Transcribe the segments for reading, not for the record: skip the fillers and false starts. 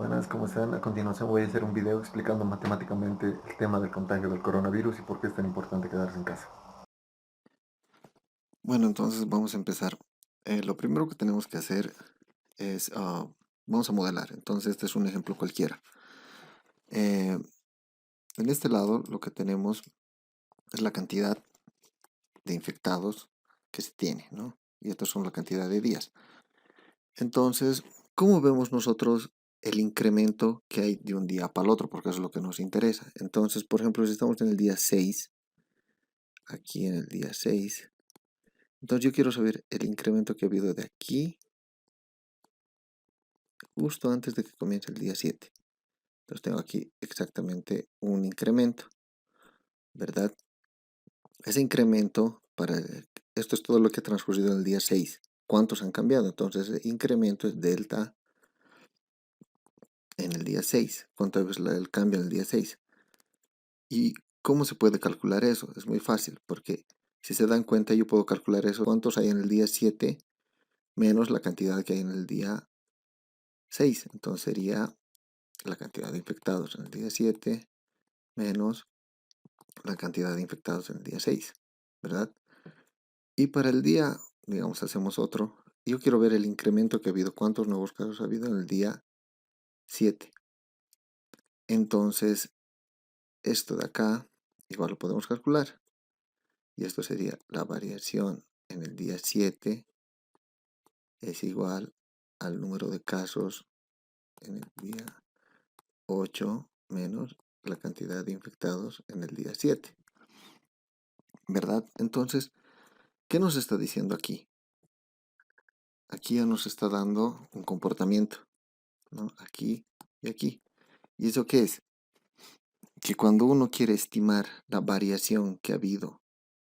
Buenas, ¿cómo están? A continuación voy a hacer un video explicando matemáticamente el tema del contagio del coronavirus y por qué es tan importante quedarse en casa. Bueno, entonces vamos a empezar. Lo primero que tenemos que hacer es, vamos a modelar. Entonces este es un ejemplo cualquiera. Eh, en este lado lo que tenemos es la cantidad de infectados que se tiene, ¿no? Y estos son la cantidad de días. Entonces, ¿cómo vemos nosotros el incremento que hay de un día para el otro? Porque eso es lo que nos interesa. Entonces, por ejemplo, si estamos en el día 6, aquí en el día 6, entonces yo quiero saber el incremento que ha habido de aquí justo antes de que comience el día 7. Entonces tengo aquí exactamente un incremento, ¿verdad? Ese incremento esto es todo lo que ha transcurrido en el día 6. ¿Cuántos han cambiado? Entonces el incremento es delta en el día 6. ¿Cuánto es el cambio en el día 6? ¿Y cómo se puede calcular eso? Es muy fácil, porque si se dan cuenta yo puedo calcular eso. ¿Cuántos hay en el día 7 menos la cantidad que hay en el día 6? Entonces sería la cantidad de infectados en el día 7 menos la cantidad de infectados en el día 6, ¿verdad? Y para el día, digamos, hacemos otro. Yo quiero ver el incremento que ha habido, cuántos nuevos casos ha habido en el día 7. Entonces, esto de acá, igual lo podemos calcular. Y esto sería la variación en el día 7 es igual al número de casos en el día 8 menos la cantidad de infectados en el día 7, ¿verdad? Entonces, ¿qué nos está diciendo aquí? Aquí ya nos está dando un comportamiento, ¿no? Aquí y aquí. ¿Y eso qué es? Que cuando uno quiere estimar la variación que ha habido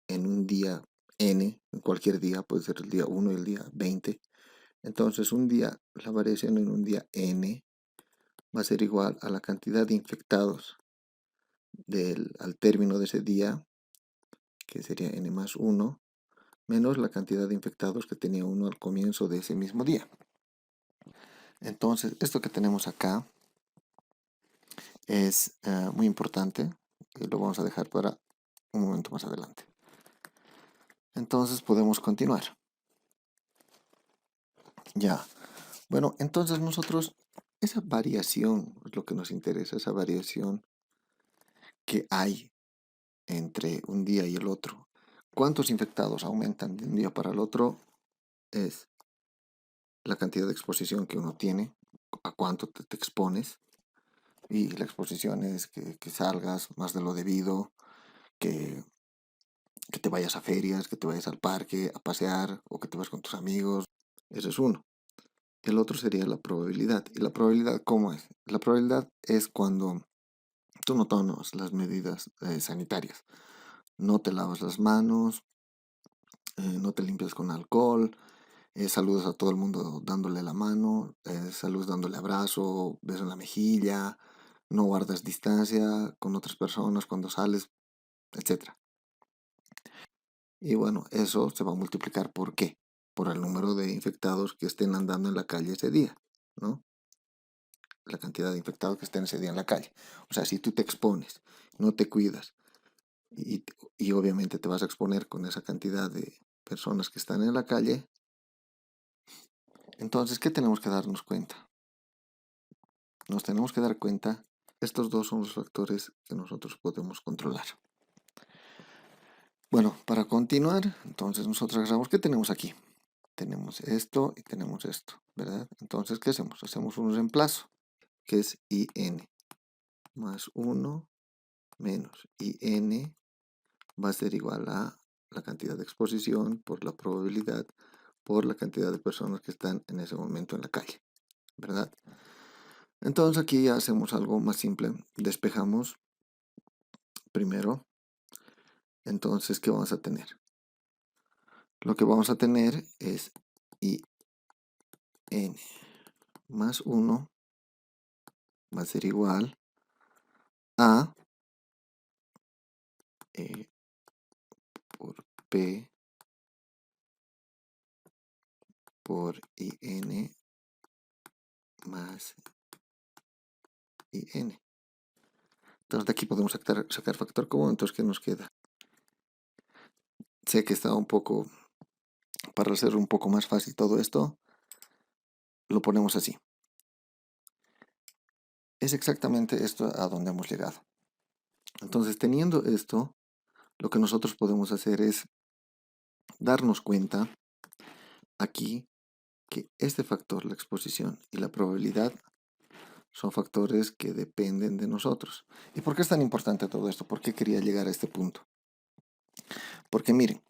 en un día n, en cualquier día, puede ser el día 1 y el día 20, entonces un día, la variación en un día n va a ser igual a la cantidad de infectados al término de ese día, que sería n más 1, menos la cantidad de infectados que tenía uno al comienzo de ese mismo día. Entonces, esto que tenemos acá es muy importante y lo vamos a dejar para un momento más adelante. Entonces podemos continuar. Ya. Bueno, entonces nosotros, esa variación es lo que nos interesa, esa variación que hay entre un día y el otro. ¿Cuántos infectados aumentan de un día para el otro? Es la cantidad de exposición que uno tiene, a cuánto te expones. Y la exposición es que salgas más de lo debido, que, que te vayas a ferias, que te vayas al parque a pasear o que te vas con tus amigos. Ese es uno. El otro sería la probabilidad. ¿Y la probabilidad cómo es? La probabilidad es cuando tú no tomas las medidas sanitarias. No te lavas las manos, no te limpias con alcohol, saludas a todo el mundo dándole la mano, saludas dándole abrazo, beso en la mejilla, no guardas distancia con otras personas cuando sales, etcétera. Y bueno, eso se va a multiplicar ¿por qué? Por el número de infectados que estén andando en la calle ese día, ¿no? La cantidad de infectados que estén ese día en la calle. O sea, si tú te expones, no te cuidas y, y obviamente te vas a exponer con esa cantidad de personas que están en la calle, entonces, ¿qué tenemos que darnos cuenta? Nos tenemos que dar cuenta, estos dos son los factores que nosotros podemos controlar. Bueno, para continuar, entonces nosotros agarramos, ¿qué tenemos aquí? Tenemos esto y tenemos esto, ¿verdad? Entonces, ¿qué hacemos? Hacemos un reemplazo, que es IN más 1 menos IN va a ser igual a la cantidad de exposición por la probabilidad por la cantidad de personas que están en ese momento en la calle, ¿verdad? Entonces aquí ya hacemos algo más simple. Despejamos primero. Entonces, ¿qué vamos a tener? Lo que vamos a tener es IN más 1 va a ser igual a E por P por IN más IN. Entonces de aquí podemos sacar factor común. Entonces, ¿qué nos queda? Sé que está un poco, para hacer un poco más fácil todo esto, lo ponemos así. Es exactamente esto a donde hemos llegado. Entonces, teniendo esto, lo que nosotros podemos hacer es darnos cuenta aquí que este factor, la exposición y la probabilidad, son factores que dependen de nosotros. ¿Y por qué es tan importante todo esto? ¿Por qué quería llegar a este punto? Porque miren,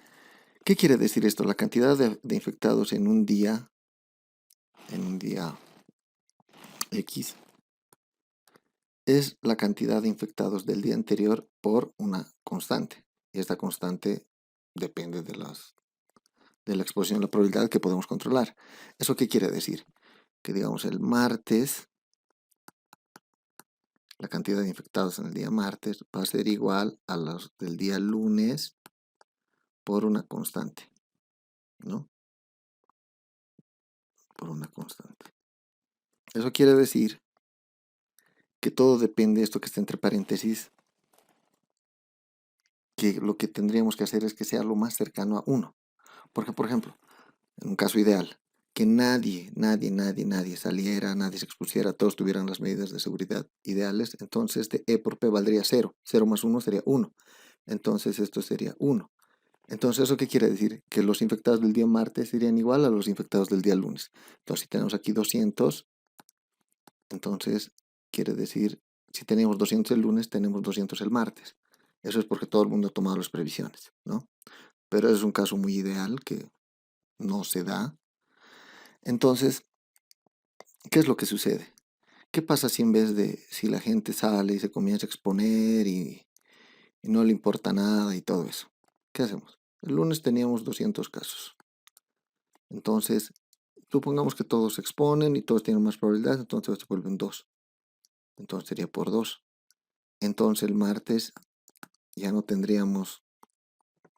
¿qué quiere decir esto? La cantidad de infectados en un día X, es la cantidad de infectados del día anterior por una constante. Y esta constante depende de la exposición, la probabilidad que podemos controlar. ¿Eso qué quiere decir? Que digamos el martes, la cantidad de infectados en el día martes va a ser igual a los del día lunes por una constante, ¿no? Por una constante. Eso quiere decir que todo depende de esto que está entre paréntesis, que lo que tendríamos que hacer es que sea lo más cercano a 1. Porque, por ejemplo, en un caso ideal, que nadie saliera, nadie se expusiera, todos tuvieran las medidas de seguridad ideales, entonces de E por P valdría 0. 0 más 1 sería 1. Entonces esto sería 1. Entonces, ¿eso qué quiere decir? Que los infectados del día martes serían igual a los infectados del día lunes. Entonces, si tenemos aquí 200, entonces quiere decir, si tenemos 200 el lunes, tenemos 200 el martes. Eso es porque todo el mundo ha tomado las previsiones, ¿no? Pero es un caso muy ideal que no se da. Entonces, ¿qué es lo que sucede? ¿Qué pasa si en vez de, si la gente sale y se comienza a exponer y no le importa nada y todo eso? ¿Qué hacemos? El lunes teníamos 200 casos. Entonces, supongamos que todos se exponen y todos tienen más probabilidad, entonces se vuelven 2. Entonces sería por 2. Entonces el martes ya no tendríamos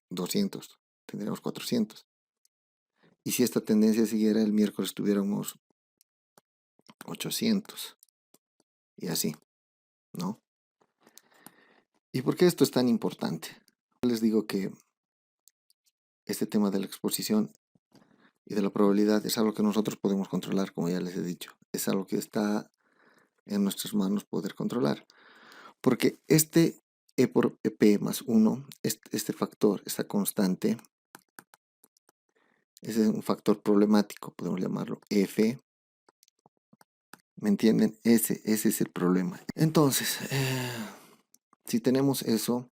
200, tendríamos 400. Y si esta tendencia siguiera, el miércoles tuviéramos 800. Y así, ¿no? ¿Y por qué esto es tan importante? Les digo que este tema de la exposición y de la probabilidad es algo que nosotros podemos controlar, como ya les he dicho. Es algo que está en nuestras manos poder controlar. Porque este E por EP más 1, este factor, esta constante, ese es un factor problemático, podemos llamarlo F. ¿Me entienden? Ese es el problema. Entonces, si tenemos eso,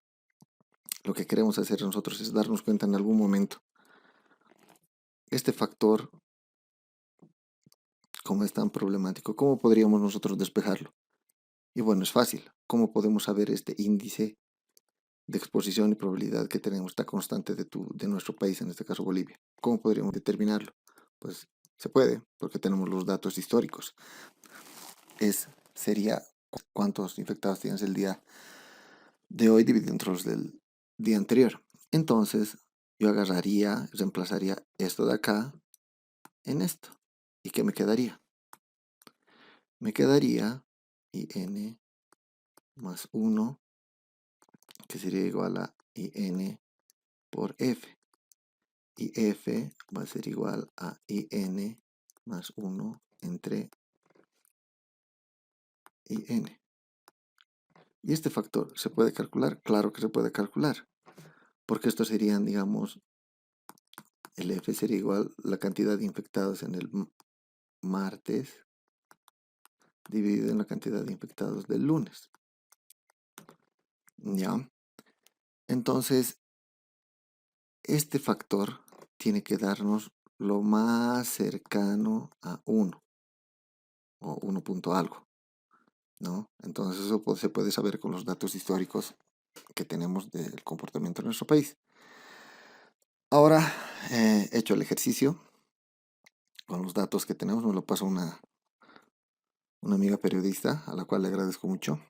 lo que queremos hacer nosotros es darnos cuenta en algún momento. Este factor, como es tan problemático, ¿cómo podríamos nosotros despejarlo? Y bueno, es fácil. ¿Cómo podemos saber este índice de exposición y probabilidad que tenemos, esta constante de nuestro país, en este caso Bolivia? ¿Cómo podríamos determinarlo? Pues se puede, porque tenemos los datos históricos. Sería cuántos infectados tienes el día de hoy dividido entre los del día anterior. Entonces, yo reemplazaría esto de acá en esto. ¿Y qué me quedaría? Me quedaría IN más 1, que sería igual a IN por F. Y F va a ser igual a IN más 1 entre IN. ¿Y este factor se puede calcular? Claro que se puede calcular. Porque estos serían, digamos, el F sería igual a la cantidad de infectados en el martes dividido en la cantidad de infectados del lunes. ¿Ya? Entonces, este factor tiene que darnos lo más cercano a 1 o 1 punto algo, ¿no? Entonces eso se puede saber con los datos históricos que tenemos del comportamiento de nuestro país. Ahora, he hecho el ejercicio con los datos que tenemos, me lo pasó una amiga periodista a la cual le agradezco mucho.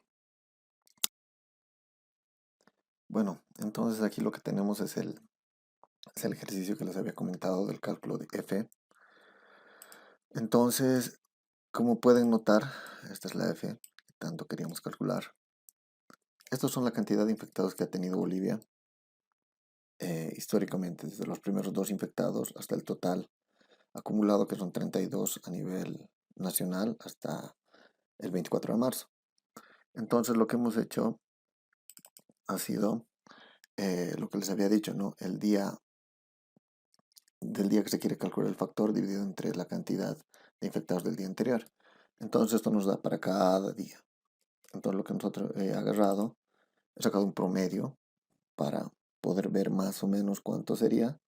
Bueno, entonces aquí lo que tenemos es el ejercicio que les había comentado del cálculo de F. Entonces, como pueden notar, esta es la F. tanto queríamos calcular. Estos son la cantidad de infectados que ha tenido Bolivia históricamente, desde los primeros 2 infectados hasta el total acumulado, que son 32 a nivel nacional, hasta el 24 de marzo. Entonces lo que hemos hecho ha sido lo que les había dicho, ¿no? El día del día que se quiere calcular el factor dividido entre la cantidad de infectados del día anterior. Entonces esto nos da para cada día. Entonces lo que nosotros he agarrado, he sacado un promedio para poder ver más o menos cuánto sería.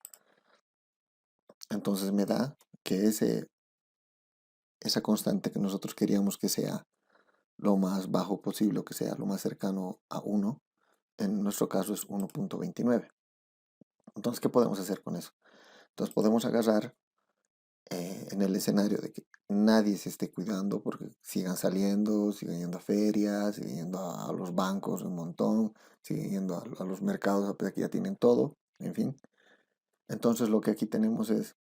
Entonces me da que esa constante que nosotros queríamos que sea lo más bajo posible, que sea lo más cercano a 1, en nuestro caso es 1.29. Entonces, ¿qué podemos hacer con eso? Entonces podemos agarrar en el escenario de que nadie se esté cuidando porque sigan saliendo, sigan yendo a ferias, sigan yendo a los bancos un montón, siguen yendo a los mercados, a pesar que ya tienen todo, en fin. Entonces lo que aquí tenemos es,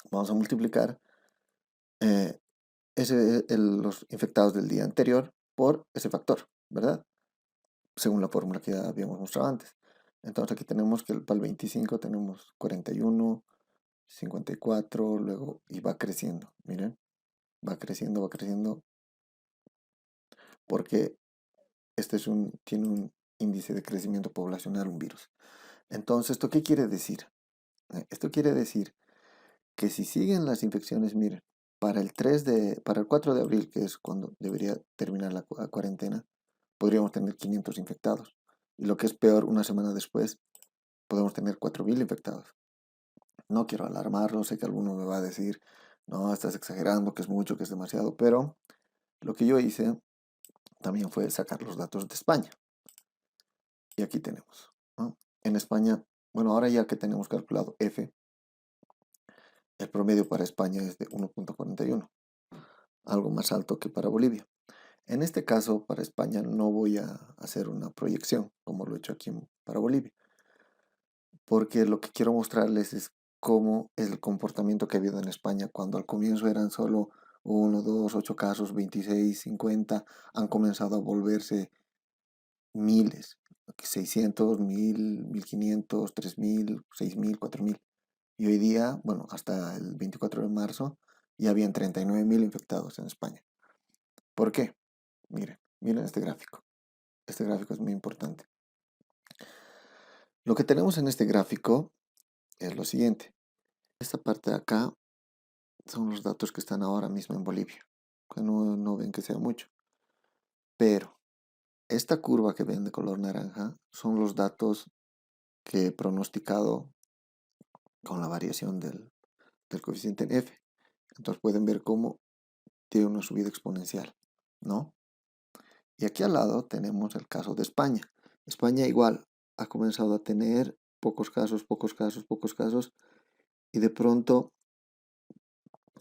vamos a multiplicar eh, los infectados del día anterior por ese factor, ¿verdad? Según la fórmula que ya habíamos mostrado antes. Entonces aquí tenemos que para el 25 tenemos 41, 54, luego, y va creciendo, miren, va creciendo, porque tiene un índice de crecimiento poblacional, un virus. Entonces, ¿esto qué quiere decir? Esto quiere decir que si siguen las infecciones, miren, para el 4 de abril, que es cuando debería terminar la cuarentena, podríamos tener 500 infectados. Y lo que es peor, una semana después, podemos tener 4.000 infectados. No quiero alarmarlo, sé que alguno me va a decir, no, estás exagerando, que es mucho, que es demasiado, pero lo que yo hice también fue sacar los datos de España. Y aquí tenemos, ¿no? En España, bueno, ahora ya que tenemos calculado F, el promedio para España es de 1.41, algo más alto que para Bolivia. En este caso, para España no voy a hacer una proyección, como lo he hecho aquí para Bolivia, porque lo que quiero mostrarles es cómo es el comportamiento que ha habido en España, cuando al comienzo eran solo 1, 2, 8 casos, 26, 50, han comenzado a volverse miles, 600, 1000, 1500, 3000, 6000, 4000. Y hoy día, bueno, hasta el 24 de marzo, ya habían 39.000 infectados en España. ¿Por qué? Miren este gráfico. Este gráfico es muy importante. Lo que tenemos en este gráfico es lo siguiente. Esta parte de acá son los datos que están ahora mismo en Bolivia, que no ven que sea mucho. Pero esta curva que ven de color naranja son los datos que he pronosticado con la variación del coeficiente en F. Entonces pueden ver cómo tiene una subida exponencial, ¿no? Y aquí al lado tenemos el caso de España. España igual ha comenzado a tener pocos casos, pocos casos, pocos casos, y de pronto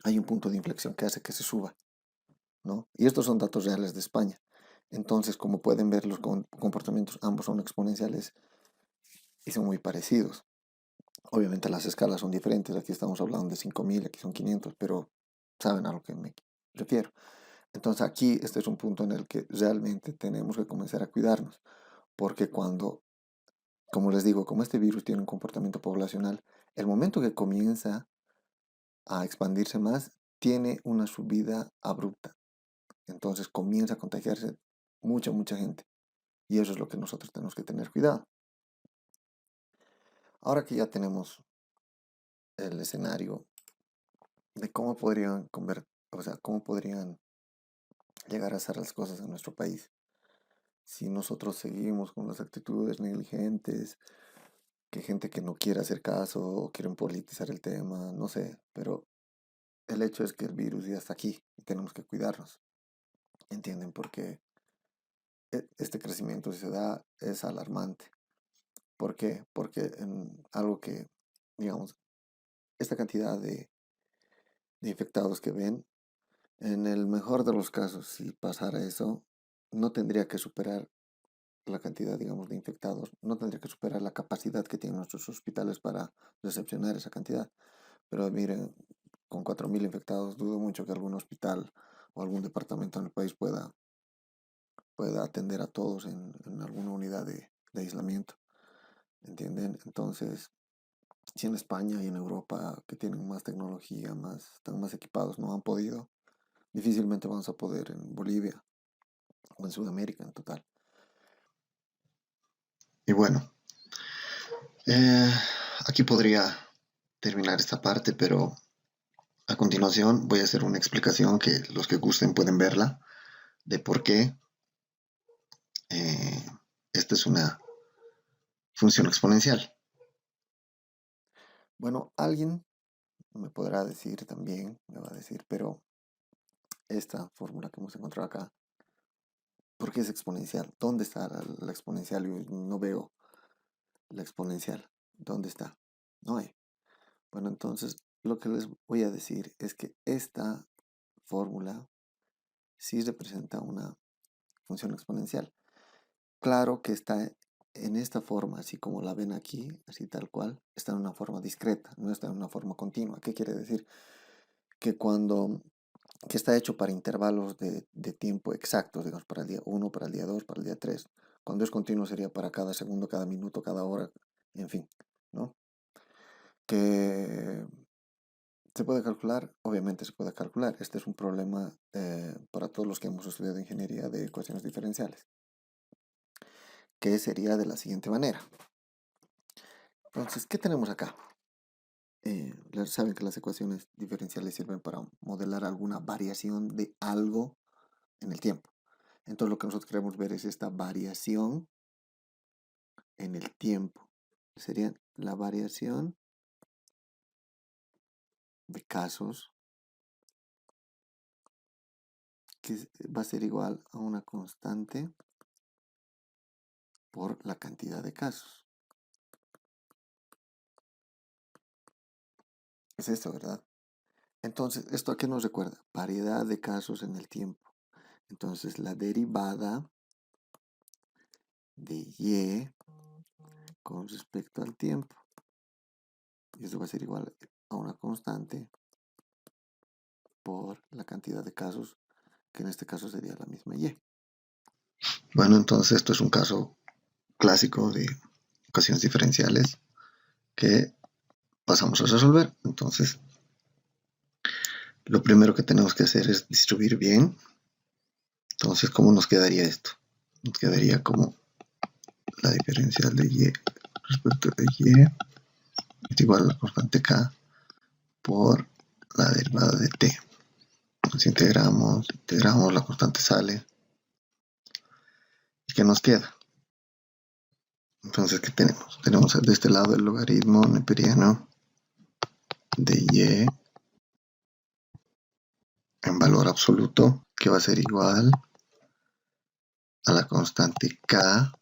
hay un punto de inflexión que hace que se suba, ¿no? Y estos son datos reales de España. Entonces, como pueden ver, los comportamientos ambos son exponenciales y son muy parecidos. Obviamente las escalas son diferentes. Aquí estamos hablando de 5.000, aquí son 500, pero saben a lo que me refiero. Entonces aquí este es un punto en el que realmente tenemos que comenzar a cuidarnos, porque como les digo, como este virus tiene un comportamiento poblacional, el momento que comienza a expandirse más, tiene una subida abrupta. Entonces comienza a contagiarse mucha gente. Y eso es lo que nosotros tenemos que tener cuidado. Ahora que ya tenemos el escenario de cómo podrían llegar a ser las cosas en nuestro país, si nosotros seguimos con las actitudes negligentes, que gente que no quiere hacer caso o quieren politizar el tema, no sé, pero el hecho es que el virus ya está aquí y tenemos que cuidarnos, ¿entienden? Porque este crecimiento, si se da, es alarmante. ¿Por qué? Porque en algo que, digamos, esta cantidad de infectados que ven, en el mejor de los casos, si pasara eso, no tendría que superar la cantidad, digamos, de infectados, no tendría que superar la capacidad que tienen nuestros hospitales para recepcionar esa cantidad. Pero miren, con 4.000 infectados, dudo mucho que algún hospital o algún departamento en el país pueda pueda atender a todos en alguna unidad de aislamiento, ¿entienden? Entonces, si en España y en Europa, que tienen más tecnología, están más equipados, no han podido, difícilmente vamos a poder en Bolivia o en Sudamérica en total. Y bueno, eh, aquí podría terminar esta parte, pero a continuación voy a hacer una explicación que los que gusten pueden verla de por qué eh, esta es una función exponencial. Bueno, alguien me podrá decir también, me va a decir, pero esta fórmula que hemos encontrado acá, ¿por qué es exponencial? ¿Dónde está la exponencial? Yo no veo la exponencial. ¿Dónde está? No hay. Bueno, entonces lo que les voy a decir es que esta fórmula sí representa una función exponencial. Claro que está en esta forma, así como la ven aquí, así tal cual, está en una forma discreta, no está en una forma continua. ¿Qué quiere decir? Que está hecho para intervalos de tiempo exactos, digamos, para el día 1, para el día 2, para el día 3. Cuando es continuo sería para cada segundo, cada minuto, cada hora, en fin, ¿no? Que se puede calcular, obviamente se puede calcular. Este es un problema para todos los que hemos estudiado ingeniería de ecuaciones diferenciales, que sería de la siguiente manera. Entonces, ¿qué tenemos acá? Saben que las ecuaciones diferenciales sirven para modelar alguna variación de algo en el tiempo. Entonces, lo que nosotros queremos ver es esta variación en el tiempo. Sería la variación de casos que va a ser igual a una constante por la cantidad de casos. Es esto, ¿verdad? Entonces, ¿esto a qué nos recuerda? Variedad de casos en el tiempo. Entonces, la derivada de y con respecto al tiempo. Y eso va a ser igual a una constante por la cantidad de casos, que en este caso sería la misma y. Bueno, entonces esto es un caso clásico de ecuaciones diferenciales que pasamos a resolver. Entonces, lo primero que tenemos que hacer es distribuir bien. Entonces, ¿cómo nos quedaría esto? Nos quedaría como la diferencial de y respecto de y es igual a la constante k por la derivada de t. Entonces integramos, la constante sale. ¿Y qué nos queda? Entonces, ¿qué tenemos? Tenemos de este lado el logaritmo neperiano de y en valor absoluto, que va a ser igual a la constante k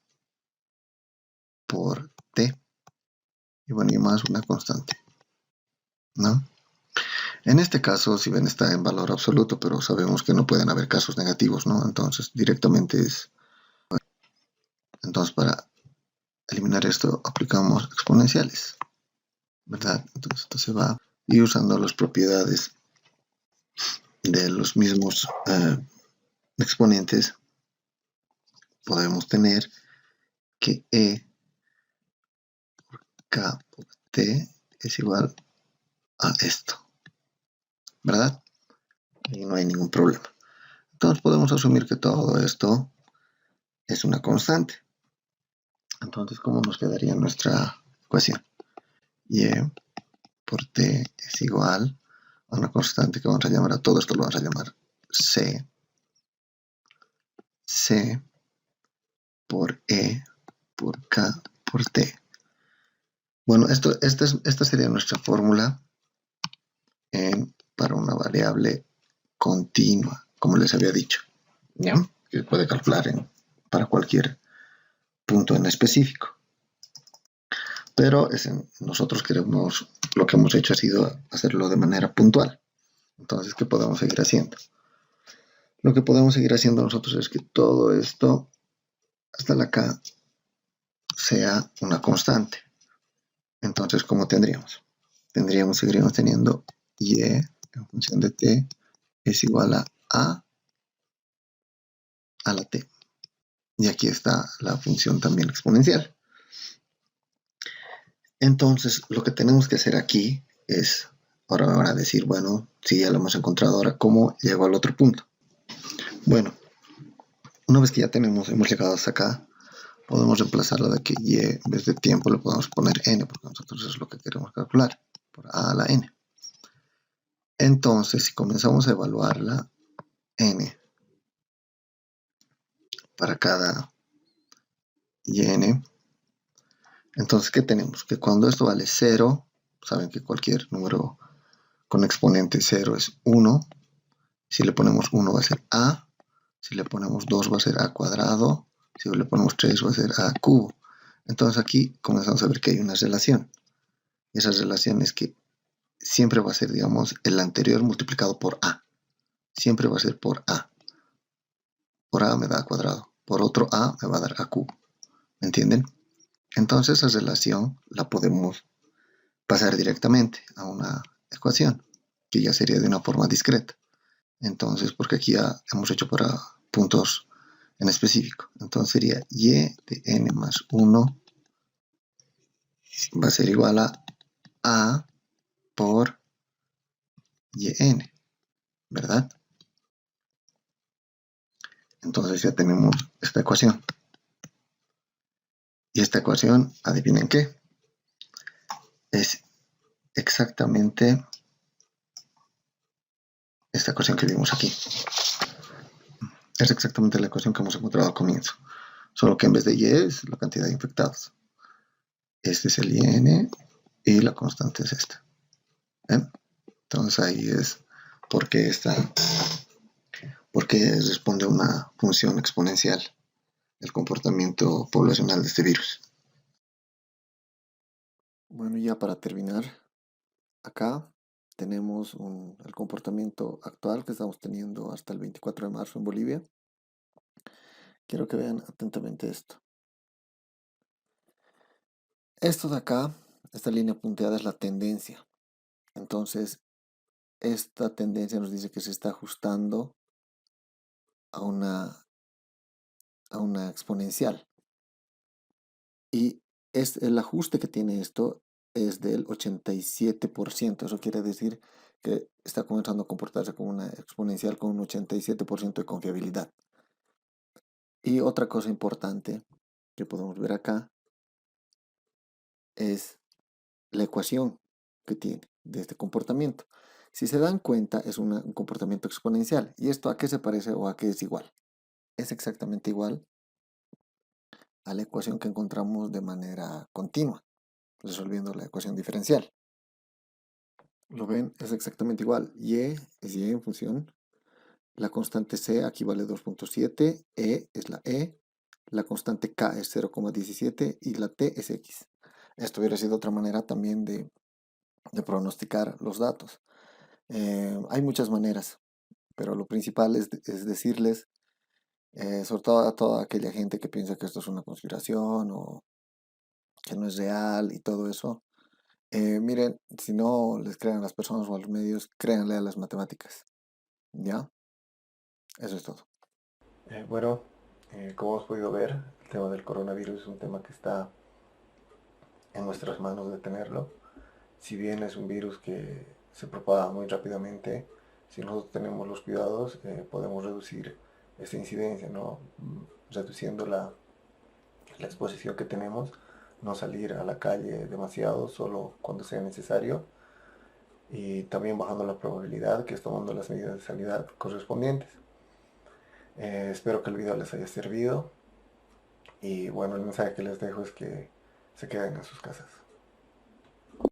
por t. Y bueno, y más una constante, ¿no? En este caso, si ven, está en valor absoluto, pero sabemos que no pueden haber casos negativos, ¿no? Entonces, directamente es... Entonces, para eliminar esto, aplicamos exponenciales, ¿verdad? Entonces, esto se va. Y usando las propiedades de los mismos exponentes, podemos tener que e por k por t es igual a esto, ¿verdad? Y no hay ningún problema. Entonces podemos asumir que todo esto es una constante. Entonces, ¿cómo nos quedaría nuestra ecuación? Y por t es igual a una constante que vamos a llamar a todo esto, lo vamos a llamar c. C por e por k por t. Bueno, esta sería nuestra fórmula para una variable continua, como les había dicho, ¿ya? Que puede calcular para cualquier punto en específico. Pero nosotros lo que hemos hecho ha sido hacerlo de manera puntual. Entonces, ¿qué podemos seguir haciendo? Lo que podemos seguir haciendo nosotros es que todo esto, hasta la k, sea una constante. Entonces, ¿cómo tendríamos? Seguiríamos teniendo y en función de t es igual a la t. Y aquí está la función también exponencial. Entonces, lo que tenemos que hacer aquí es, ahora me van a decir, bueno, si ya lo hemos encontrado, ahora, ¿cómo llego al otro punto? Bueno, una vez que ya hemos llegado hasta acá, podemos reemplazarla de que y en vez de tiempo le podemos poner n, porque nosotros es lo que queremos calcular, por a la n. Entonces, si comenzamos a evaluarla, n para cada yn, entonces, ¿qué tenemos? Que cuando esto vale 0, saben que cualquier número con exponente 0 es 1. Si le ponemos 1 va a ser a. Si le ponemos 2 va a ser a cuadrado. Si le ponemos 3 va a ser a cubo. Entonces aquí comenzamos a ver que hay una relación. Y esa relación es que siempre va a ser, digamos, el anterior multiplicado por a. Siempre va a ser por a. Por a me da a cuadrado. Por otro a me va a dar a cubo. ¿Me entienden? Entonces esa relación la podemos pasar directamente a una ecuación, que ya sería de una forma discreta. Entonces, porque aquí ya hemos hecho para puntos en específico. Entonces sería y de n más 1 va a ser igual a por yn, ¿verdad? Entonces ya tenemos esta ecuación. Y esta ecuación, adivinen qué, es exactamente esta ecuación que vimos aquí. Es exactamente la ecuación que hemos encontrado al comienzo. Solo que en vez de y es la cantidad de infectados. Este es el yn y la constante es esta. ¿Ven? Entonces ahí es porque responde a una función exponencial el comportamiento poblacional de este virus. Bueno, ya para terminar, acá tenemos el comportamiento actual que estamos teniendo hasta el 24 de marzo en Bolivia. Quiero que vean atentamente esto. Esto de acá, esta línea punteada es la tendencia. Entonces, esta tendencia nos dice que se está ajustando a una exponencial. Y el ajuste que tiene esto es del 87%. Eso quiere decir que está comenzando a comportarse como una exponencial con un 87% de confiabilidad. Y otra cosa importante que podemos ver acá es la ecuación que tiene de este comportamiento. Si se dan cuenta, es un comportamiento exponencial. ¿Y esto a qué se parece o a qué es igual? Es exactamente igual a la ecuación que encontramos de manera continua, resolviendo la ecuación diferencial. ¿Lo ven? Es exactamente igual. Y es y en función. La constante c aquí vale 2.7, es la la constante k es 0,17 y la t es x. Esto hubiera sido otra manera también de pronosticar los datos. Hay muchas maneras, pero lo principal es decirles, sobre todo a toda aquella gente que piensa que esto es una conspiración o que no es real y todo eso. Miren, si no les crean a las personas o a los medios, créanle a las matemáticas. ¿Ya? Eso es todo. Bueno, como hemos podido ver, el tema del coronavirus es un tema que está en nuestras manos detenerlo. Si bien es un virus que se propaga muy rápidamente, si nosotros tenemos los cuidados, podemos reducir esta incidencia, ¿no? Reduciendo la exposición que tenemos, no salir a la calle demasiado, solo cuando sea necesario, y también bajando la probabilidad, que es tomando las medidas de sanidad correspondientes. Espero que el video les haya servido, y bueno, el mensaje que les dejo es que se queden en sus casas.